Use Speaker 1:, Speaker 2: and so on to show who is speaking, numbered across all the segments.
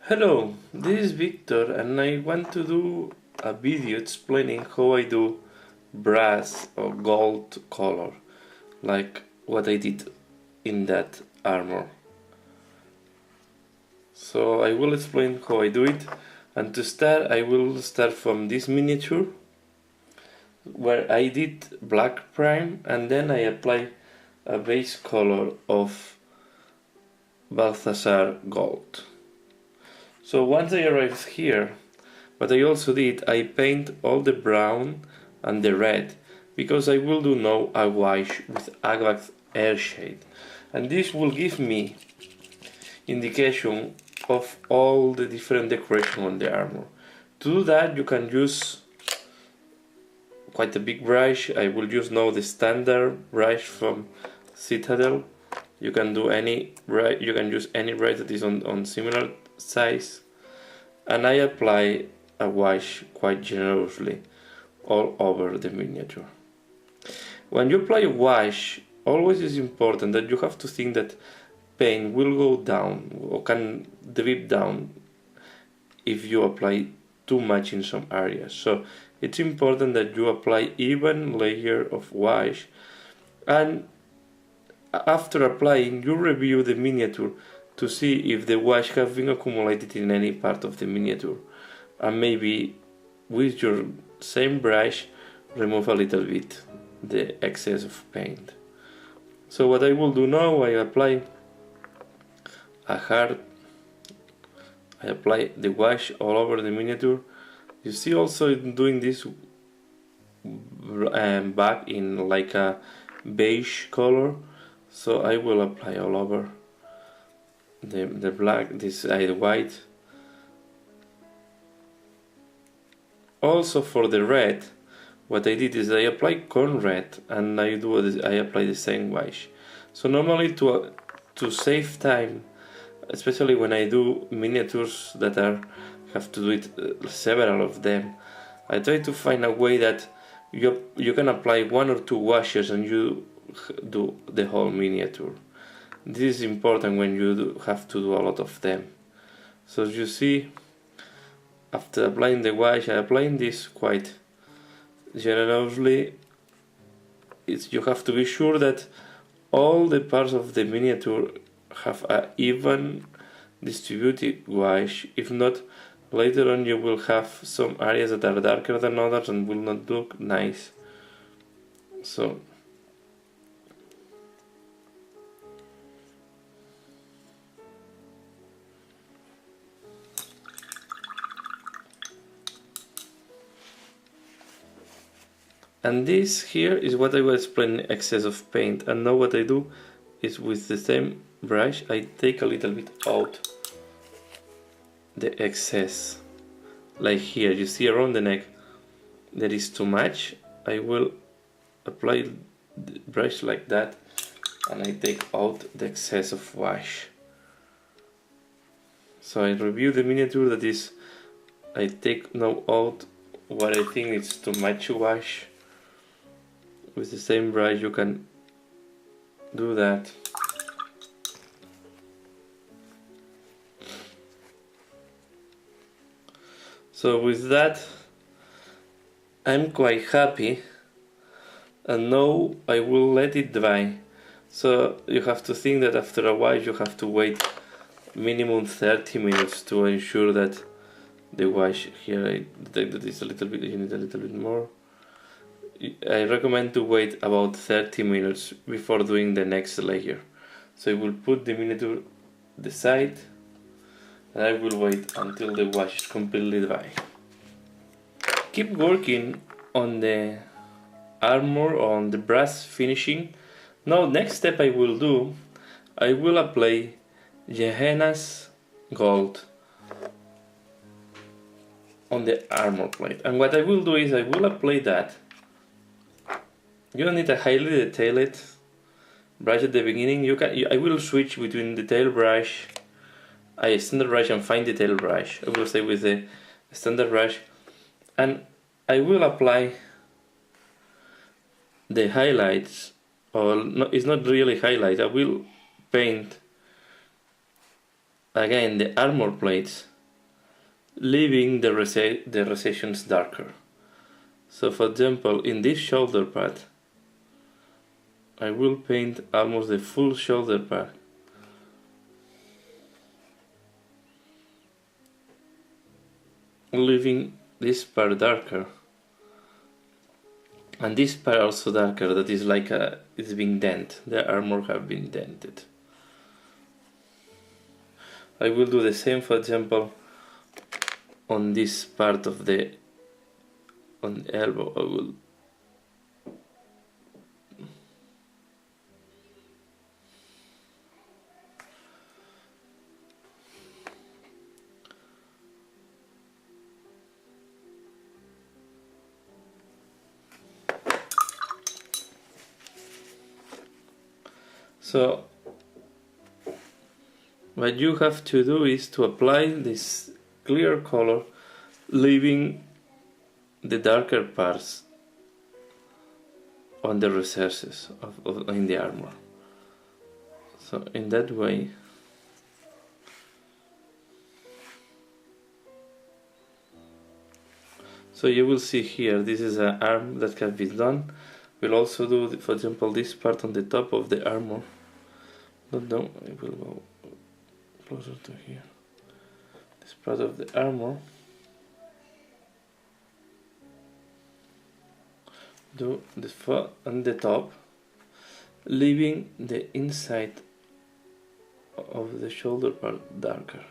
Speaker 1: Hello, this is Victor and I want to do a video explaining how I do brass or gold color, like what I did in that armor. So I will explain how I do it, and to start I will start from this miniature where I did black prime and then I apply a base color of Balthasar gold. So once I arrived here, what I also did, I paint all the brown and the red, because I will do now a wash with Agvath air shade, and this will give me indication of all the different decoration on the armor. To do that you can use quite a big brush. I will use now the standard brush from Citadel. You can do any brush, you can use any brush that is on similar size, and I apply a wash quite generously all over the miniature. When you apply a wash, always is important that you have to think that paint will go down or can drip down if you apply too much in some areas. So it's important that you apply even layer of wash, and after applying you review the miniature to see if the wash has been accumulated in any part of the miniature, and maybe with your same brush remove a little bit the excess of paint. So what I will do now, I apply the wash all over the miniature. You see also doing this back in like a beige color, so I will apply all over the black, this side white. Also for the red, what I did is I apply corn red and I apply the same wash. So normally to save time, especially when I do miniatures that have to do it several of them, I try to find a way that you can apply one or two washes and you do the whole miniature. This is important when you have to do a lot of them. So as you see, after applying the wash, I applying this quite generously. You have to be sure that all the parts of the miniature have a even distributed wash. If not, later on you will have some areas that are darker than others and will not look nice. So and this here is what I was explaining, excess of paint. And now what I do is with the same brush I take a little bit out the excess. Like here, you see around the neck there is too much. I will apply the brush like that and I take out the excess of wash. So I review the miniature, that is, I take now out what I think is too much wash. With the same brush you can do that. So with that I'm quite happy, and now I will let it dry. So you have to think that after a while you have to wait minimum 30 minutes to ensure that the wash here, I detect that it's a little bit, you need a little bit more. I recommend to wait about 30 minutes before doing the next layer. So I will put the miniature the side and I will wait until the wash is completely dry. Keep working on the armor, on the brass finishing. Now next step I will do, I will apply Gehenna's gold on the armor plate. And what I will do is I will apply that. You don't need a highly detailed brush at the beginning. I will switch between detail brush, a standard brush and fine detail brush. I will stay with the standard brush, and I will apply the highlights, or no, it's not really highlight. I will paint again the armor plates leaving the recessions darker. So for example, in this shoulder pad, I will paint almost the full shoulder pad. Leaving this part darker. And this part also darker, that is like it's been dented. The armor have been dented. I will do the same, for example, on this part of on the elbow. I will So what you have to do is to apply this clear color, leaving the darker parts on the recesses in the armor. So in that way, so you will see here, this is an arm that can be done. We'll also do, for example, this part on the top of the armor. No, I will go closer to here. This part of the armor. Do the foot on the top, leaving the inside of the shoulder part darker.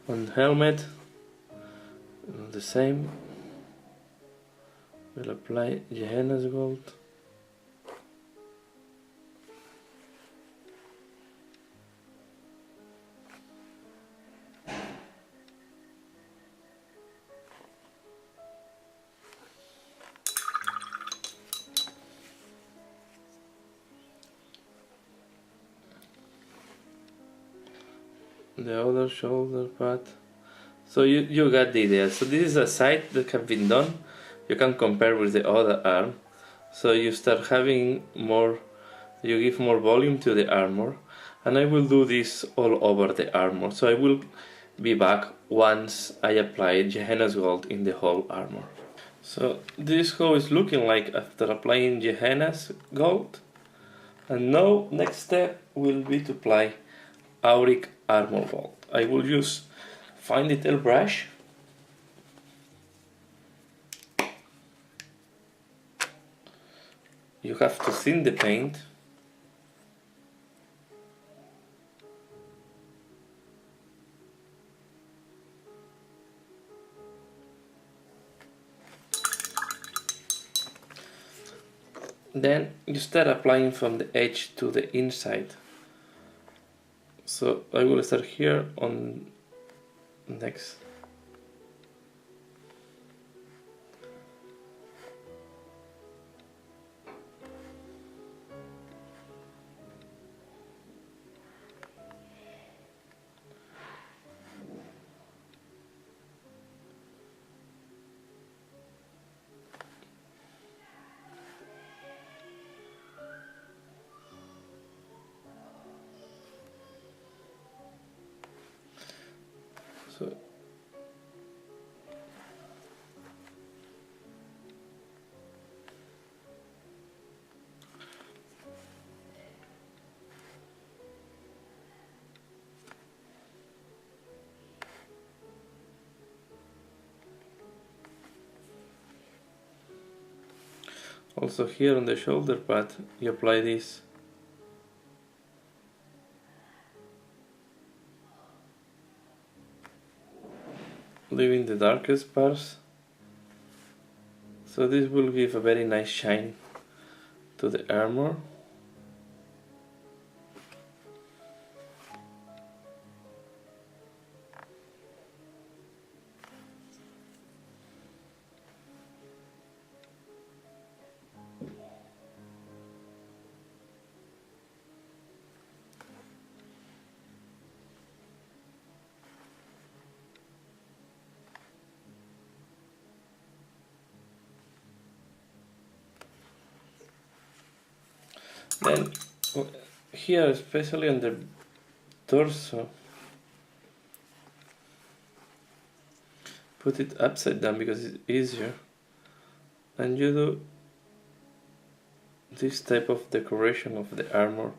Speaker 1: On helmet, the same. We'll apply Gehenna's gold. The other shoulder pad. So you got the idea. So this is a side that have been done. You can compare with the other arm. So you start having more, you give more volume to the armor. And I will do this all over the armor. So I will be back once I apply Gehenna's gold in the whole armor. So this is how it's looking like after applying Gehenna's gold. And now next step will be to apply Auric armor gold. I will use fine detail brush. You have to thin the paint. Then you start applying from the edge to the inside. So I will start here on next. So also here on the shoulder pad you apply this. Leaving the darkest parts. So this will give a very nice shine to the armor. Then here, especially on the torso, put it upside down because it's easier, and you do this type of decoration of the armor,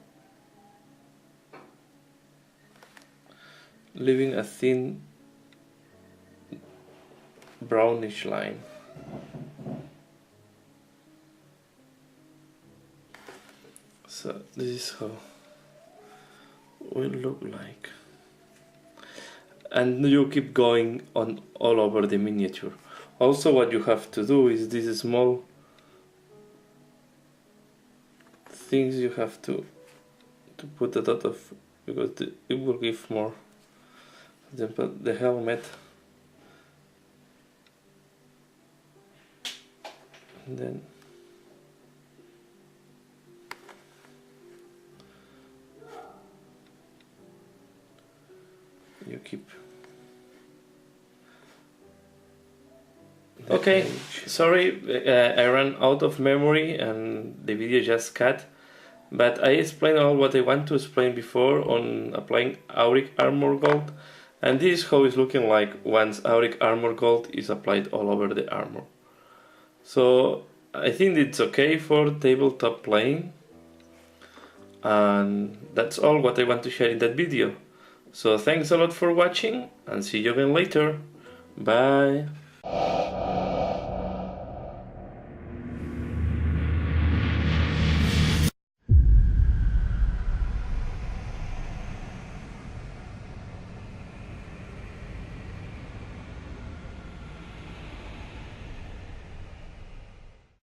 Speaker 1: leaving a thin brownish line. So this is how it will look like, and you keep going on all over the miniature. Also, what you have to do is these small things you have to put a lot of, because it will give more. For example, the helmet, and then you keep. Okay, sorry, I ran out of memory and the video just cut, but I explained all what I want to explain before on applying Auric Armor Gold, and this is how it's looking like once Auric Armor Gold is applied all over the armor. So I think it's okay for tabletop playing, and that's all what I want to share in that video. So thanks a lot for watching, and see you again later. Bye.